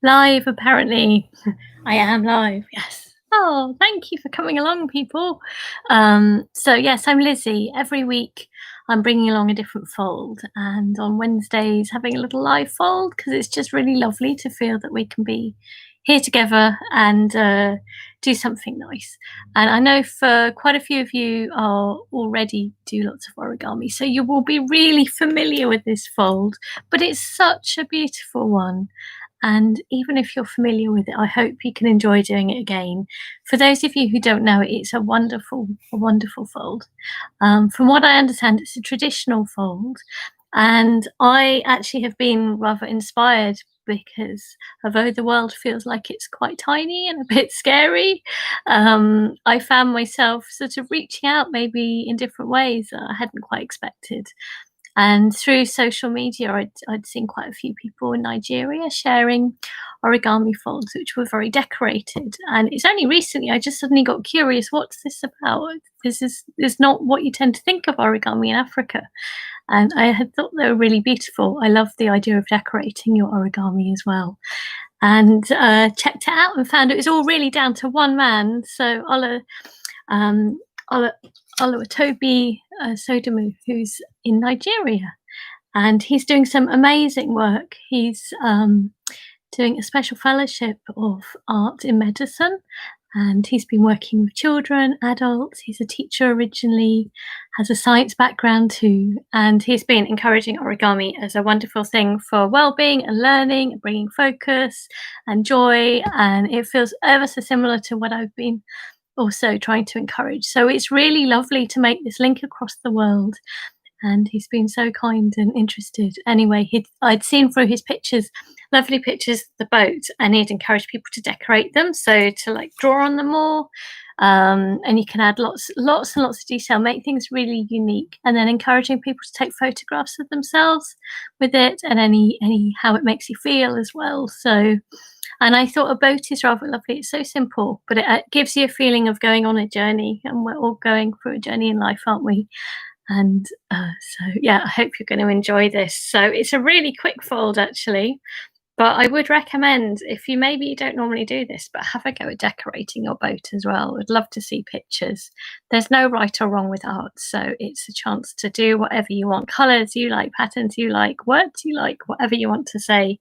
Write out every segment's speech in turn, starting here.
Live, apparently. I am live, yes. Oh, thank you for coming along, people. So, yes, I'm Lizzie. Every week I'm bringing along a different fold, and on Wednesdays, having a little live fold because it's just really lovely to feel that we can be here together and do something nice. And I know for quite a few of you are already do lots of origami, so you will be really familiar with this fold, but it's such a beautiful one. And even if you're familiar with it, I hope you can enjoy doing it again. For those of you who don't know it, it's a wonderful fold. From what I understand, it's a traditional fold. And I actually have been rather inspired because although the world feels like it's quite tiny and a bit scary, I found myself sort of reaching out maybe in different ways that I hadn't quite expected. And through social media, I'd seen quite a few people in Nigeria sharing origami folds, which were very decorated. And it's only recently I just suddenly got curious, what's this about? This is not what you tend to think of origami in Africa. And I had thought they were really beautiful. I love the idea of decorating your origami as well. And checked it out and found it was all really down to one man. So um, Ola, Oluwatobi Sodomu, who's in Nigeria, and he's doing some amazing work. He's doing a special fellowship of art in medicine, and he's been working with children, adults. He's a teacher originally, has a science background too, and he's been encouraging origami as a wonderful thing for well-being and learning, and bringing focus and joy. And it feels ever so similar to what I've been also trying to encourage. So it's really lovely to make this link across the world. And he's been so kind and interested. Anyway, I'd seen through his pictures, lovely pictures of the boat, and he'd encouraged people to decorate them. So to like draw on them more. And you can add lots and lots of detail, make things really unique, and then encouraging people to take photographs of themselves with it and any how it makes you feel as well. So, and I thought a boat is rather lovely. It's so simple, but it gives you a feeling of going on a journey, and we're all going through a journey in life, aren't we? And so, yeah, I hope you're going to enjoy this. So it's a really quick fold, actually. But I would recommend, if you maybe you don't normally do this, but have a go at decorating your boat as well. I'd love to see pictures. There's no right or wrong with art, so it's a chance to do whatever you want. Colours you like, patterns you like, words you like, whatever you want to say.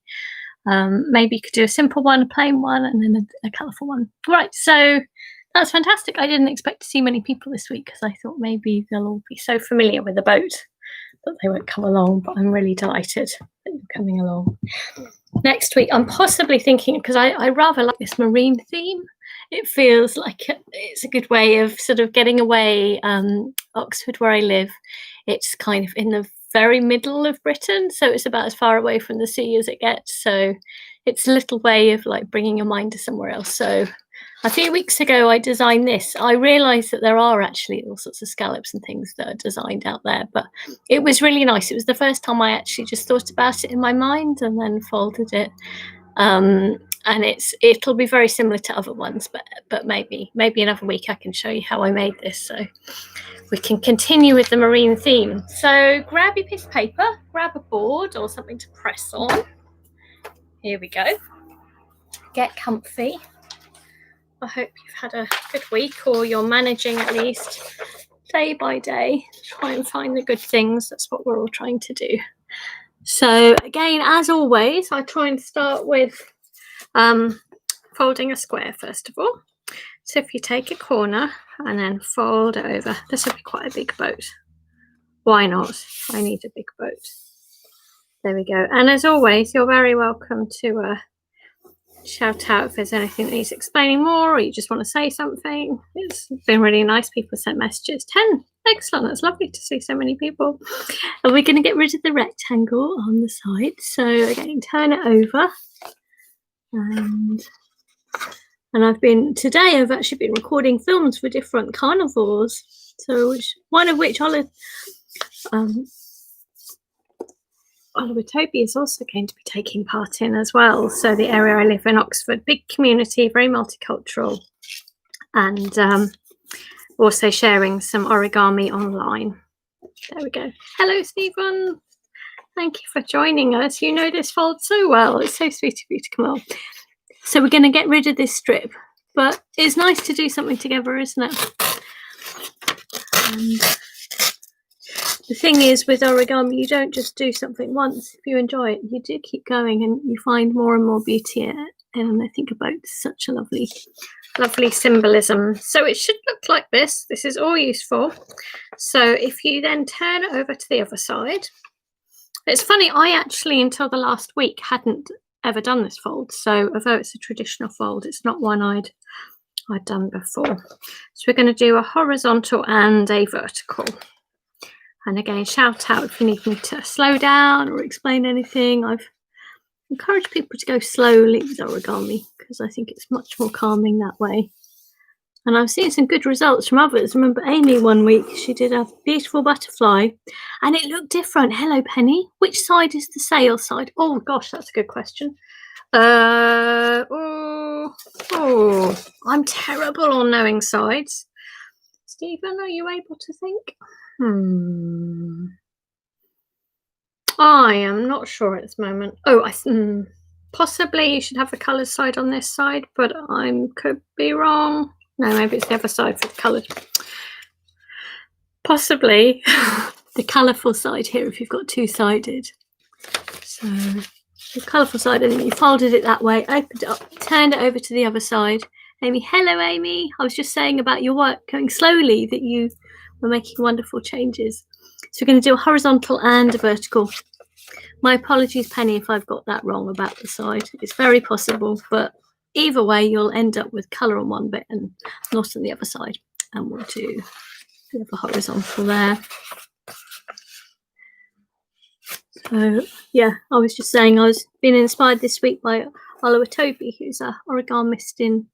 Maybe you could do a simple one, a plain one, and then a colourful one. Right, so that's fantastic. I didn't expect to see many people this week because I thought maybe they'll all be so familiar with the boat that they won't come along, but I'm really delighted that you're coming along. Next week, I'm possibly thinking, because I rather like this marine theme. It feels like it's a good way of sort of getting away. Oxford, where I live, it's kind of in the very middle of Britain, so it's about as far away from the sea as it gets. So it's a little way of like bringing your mind to somewhere else. So a few weeks ago, I designed this. I realised that there are actually all sorts of scallops and things that are designed out there, but it was really nice. It was the first time I actually just thought about it in my mind and then folded it. And it'll be very similar to other ones, but maybe another week I can show you how I made this, so we can continue with the marine theme. So grab your piece of paper, grab a board or something to press on. Here we go. Get comfy. I hope you've had a good week, or you're managing at least day by day. Try and find the good things. That's what we're all trying to do. So again, as always, I try and start with folding a square first of all. So if you take a corner and then fold it over, this will be quite a big boat. Why not? I need a big boat. There we go. And as always, you're very welcome to shout out if there's anything that needs explaining more, or you just want to say something. It's been really nice. People sent messages. 10. Excellent. That's lovely to see so many people. And we're going to get rid of the rectangle on the side. So again, turn it over. And I've actually been recording films for different carnivores. So one of which Oluwatobi is also going to be taking part in as well. So the area I live in, Oxford, big community, very multicultural, and also sharing some origami online. There we go. Hello, Stephen. Thank you for joining us. You know this fold so well. It's so sweet of you to come on. So we're going to get rid of this strip, but it's nice to do something together, isn't it? And the thing is with origami, you don't just do something once. If you enjoy it, you do keep going and you find more and more beauty in it. And I think about such a lovely symbolism. So it should look like this. This is all useful. So if you then turn it over to the other side, it's funny, I actually until the last week hadn't ever done this fold. So although it's a traditional fold, it's not one I'd done before. So we're going to do a horizontal and a vertical. And again, shout out if you need me to slow down or explain anything. I've encouraged people to go slowly with origami because I think it's much more calming that way. And I've seen some good results from others. Remember Amy one week, she did a beautiful butterfly and it looked different. Hello, Penny. Which side is the sail side? Oh, gosh, that's a good question. I'm terrible on knowing sides. Stephen, are you able to think? I am not sure at this moment. Oh, possibly you should have the coloured side on this side, but I could be wrong. No, maybe it's the other side for the coloured. Possibly the colourful side here if you've got two-sided. So the colourful side, and then you folded it that way, opened it up, turned it over to the other side. Amy, hello, Amy. I was just saying about your work going slowly that you were making wonderful changes. So we're going to do a horizontal and a vertical. My apologies, Penny, if I've got that wrong about the side. It's very possible, but either way, you'll end up with colour on one bit and not on the other side. And we'll do the other horizontal there. So, yeah, I was just saying I was being inspired this week by Oluwatobi, who's a origamist in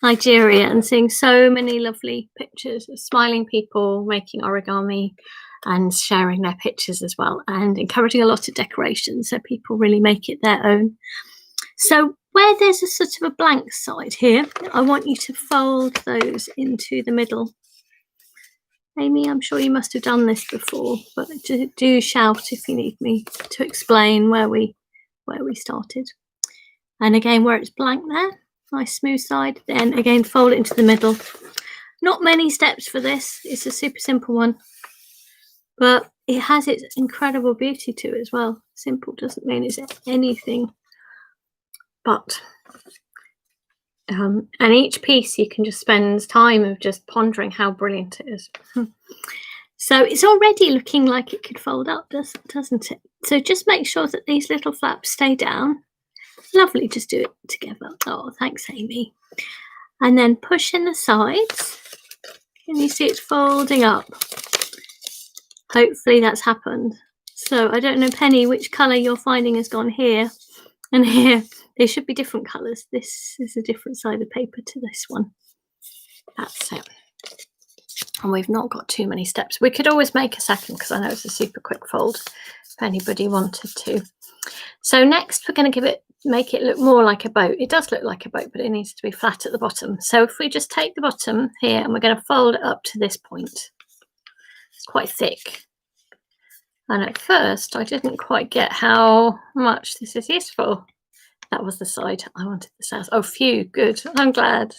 Nigeria, and seeing so many lovely pictures of smiling people making origami and sharing their pictures as well, and encouraging a lot of decoration so people really make it their own. So where there's a sort of a blank side here, I want you to fold those into the middle. Amy, I'm sure you must have done this before, but do shout if you need me to explain where we started. And again, where it's blank there, nice smooth side, then again fold it into the middle. Not many steps for this, it's a super simple one, but it has its incredible beauty to it as well. Simple doesn't mean it's anything but. And each piece you can just spend time of just pondering how brilliant it is. So it's already looking like it could fold up, doesn't it? So just make sure that these little flaps stay down. Lovely, just do it together. Oh, thanks, Amy. And then push in the sides. Can you see it's folding up? Hopefully that's happened. So I don't know, Penny, which colour you're finding has gone here and here. They should be different colours. This is a different side of paper to this one. That's it. And we've not got too many steps. We could always make a second because I know it's a super quick fold if anybody wanted to. So next we're going to make it look more like a boat. It does look like a boat, but it needs to be flat at the bottom. So if we just take the bottom here and we're going to fold it up to this point. It's quite thick. And at first I didn't quite get how much this is useful. That was the side I wanted the sides. Oh, phew, good. I'm glad.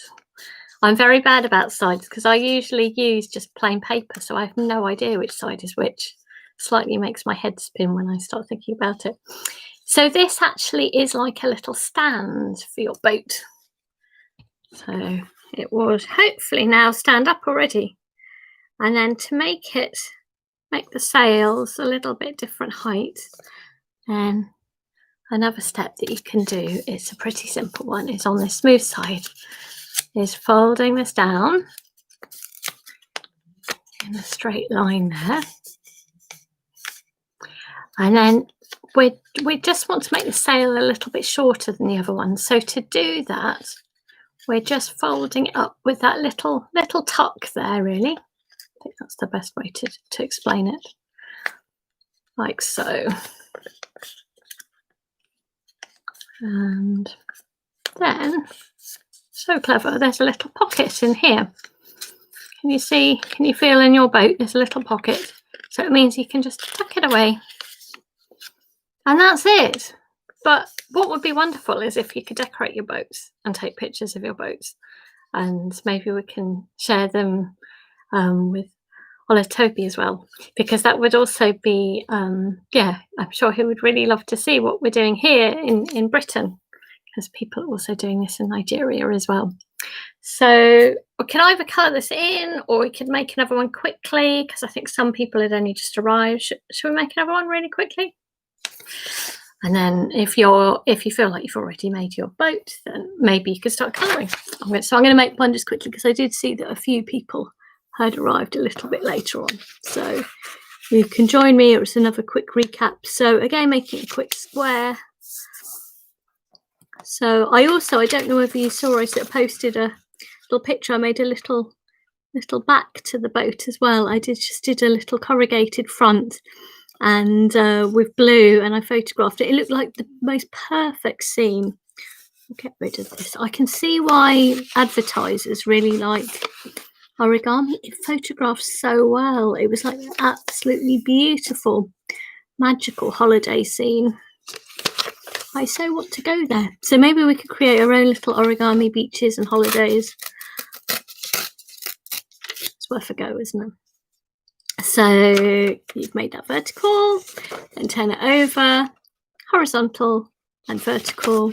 I'm very bad about sides because I usually use just plain paper, so I have no idea which side is which. Slightly makes my head spin when I start thinking about it. So this actually is like a little stand for your boat. So it would hopefully now stand up already. And then to make the sails a little bit different height, then another step that you can do, it's a pretty simple one, is on this smooth side, is folding this down in a straight line there. And then we just want to make the sail a little bit shorter than the other one. So to do that, we're just folding it up with that little tuck there, really. I think that's the best way to explain it. Like so. And then, so clever, there's a little pocket in here. Can you see, can you feel in your boat there's a little pocket? So it means you can just tuck it away And that's it. But what would be wonderful is if you could decorate your boats and take pictures of your boats, and maybe we can share them with Olive Toby as well, because that would also be, yeah, I'm sure he would really love to see what we're doing here in Britain, because people are also doing this in Nigeria as well. So we can either colour this in, or we could make another one quickly, because I think some people had only just arrived. Should we make another one really quickly? And then if you feel like you've already made your boat, then maybe you could start colouring. So I'm going to make one just quickly, because I did see that a few people had arrived a little bit later on. So you can join me. It was another quick recap. So again, making a quick square. So I don't know whether you saw, I posted a little picture. I made a little back to the boat as well. I just did a little corrugated front and with blue, and I photographed it. It looked like the most perfect scene. I'll get rid of this. I can see why advertisers really like Origami. It photographs so well. It was like an absolutely beautiful, magical holiday scene. I so want to go there. So maybe we could create our own little origami beaches and holidays. It's worth a go, isn't it? So you've made that vertical, then turn it over, horizontal and vertical.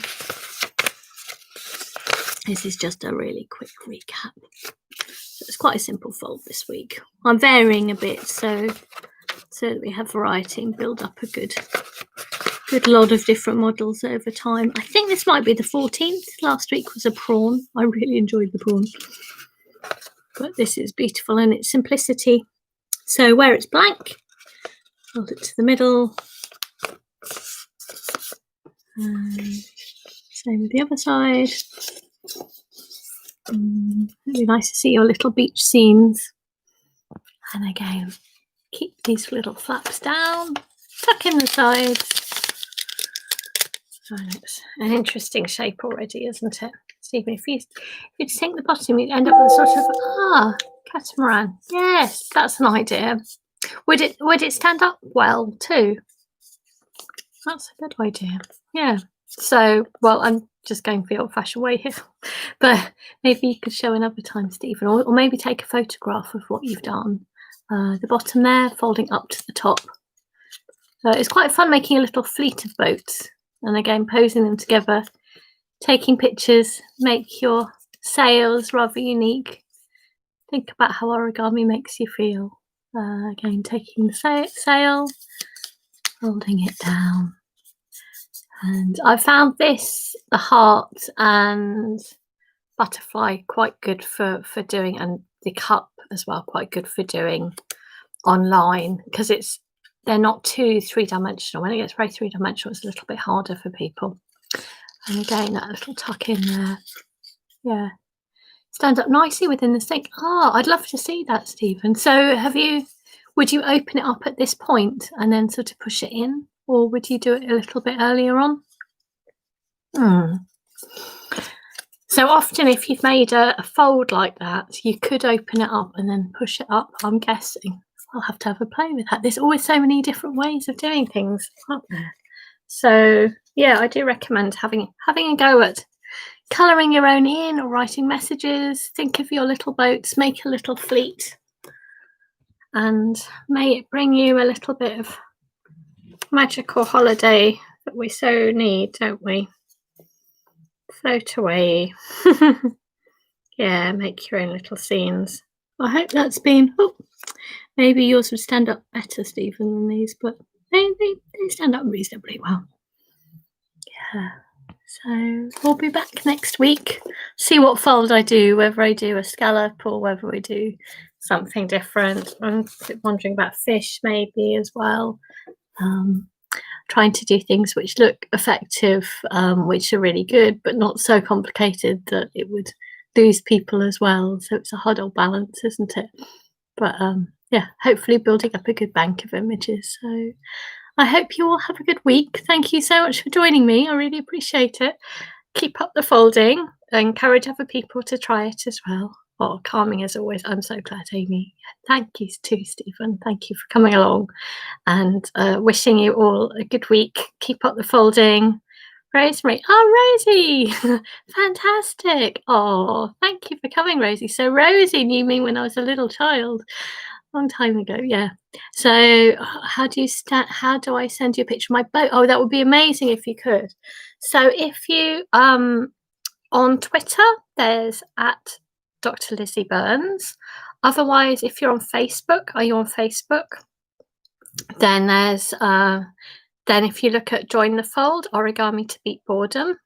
This is just a really quick recap. So it's quite a simple fold this week. I'm varying a bit so that we have variety and build up a good lot of different models over time. I think this might be the 14th. Last week was a prawn. I really enjoyed the prawn. But this is beautiful in its simplicity. So where it's blank, hold it to the middle. And same with the other side. It'd be nice to see your little beach scenes. And again, keep these little flaps down, tuck in the sides. And it's an interesting shape already, isn't it? Stephen, if you sink the bottom, you'd end up with a sort of catamaran. Yes, that's an idea. Would it stand up well too? That's a good idea. Yeah. So, well, I'm just going for the old-fashioned way here, but maybe you could show another time, Stephen, or maybe take a photograph of what you've done. The bottom there, folding up to the top. It's quite fun making a little fleet of boats, and again, posing them together, taking pictures, make your sails rather unique. Think about how origami makes you feel. Again, taking the sail, folding it down. And I found this, the heart and butterfly, quite good for doing, and the cup as well, quite good for doing online, because they're not too three-dimensional. When it gets very three-dimensional, it's a little bit harder for people. And again, that little tuck in there. Yeah. Stands up nicely within the sink. I'd love to see that, Stephen. So would you open it up at this point and then sort of push it in? Or would you do it a little bit earlier on? So often if you've made a fold like that, you could open it up and then push it up, I'm guessing. I'll have to have a play with that. There's always so many different ways of doing things, aren't there? So yeah, I do recommend having a go at colouring your own in or writing messages. Think of your little boats, make a little fleet, and may it bring you a little bit of magical holiday that we so need, don't we? Float away. Yeah, make your own little scenes. I hope that's been, maybe yours would stand up better, Stephen, than these, but they stand up reasonably well. Yeah. So we'll be back next week, see what fold I do, whether I do a scallop or whether we do something different. I'm wondering about fish maybe as well. Trying to do things which look effective, which are really good, but not so complicated that it would lose people as well. So it's a hard old balance, isn't it? But yeah, hopefully building up a good bank of images. So I hope you all have a good week. Thank you so much for joining me. I really appreciate it. Keep up the folding. I encourage other people to try it as well. Oh, calming as always. I'm so glad, Amy. Thank you too, Stephen. Thank you for coming along, and wishing you all a good week. Keep up the folding. Rosemary. Oh, Rosie. Fantastic. Oh, thank you for coming, Rosie. So Rosie knew me when I was a little child, long time ago. Yeah. So how do I send you a picture of my boat? Oh, that would be amazing if you could. So if you on Twitter, there's at Dr. Lizzie Burns. Otherwise, if you're on Facebook, are you on Facebook? Then there's then if you look at Join the Fold, Origami to Beat Boredom.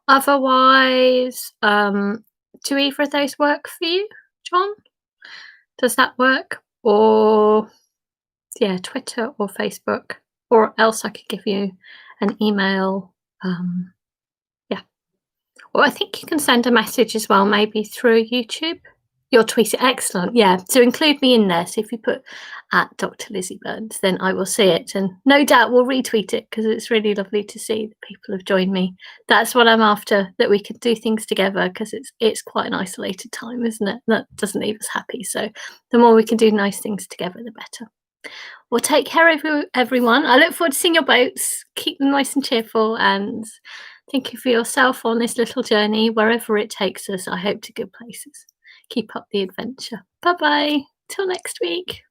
Otherwise, do either of those work for you, John? Does that work? Or yeah, Twitter or Facebook, or else I could give you an email. Yeah, or I think you can send a message as well, maybe through YouTube. Your tweet it. Excellent. Yeah. So include me in there. So if you put at Dr. Lizzie Burns, then I will see it. And no doubt we'll retweet it because it's really lovely to see that people have joined me. That's what I'm after, that we can do things together, because it's quite an isolated time, isn't it? That doesn't leave us happy. So the more we can do nice things together, the better. Well, take care, everyone. I look forward to seeing your boats. Keep them nice and cheerful, and thank you for yourself on this little journey, wherever it takes us. I hope to good places. Keep up the adventure. Bye-bye. Till next week.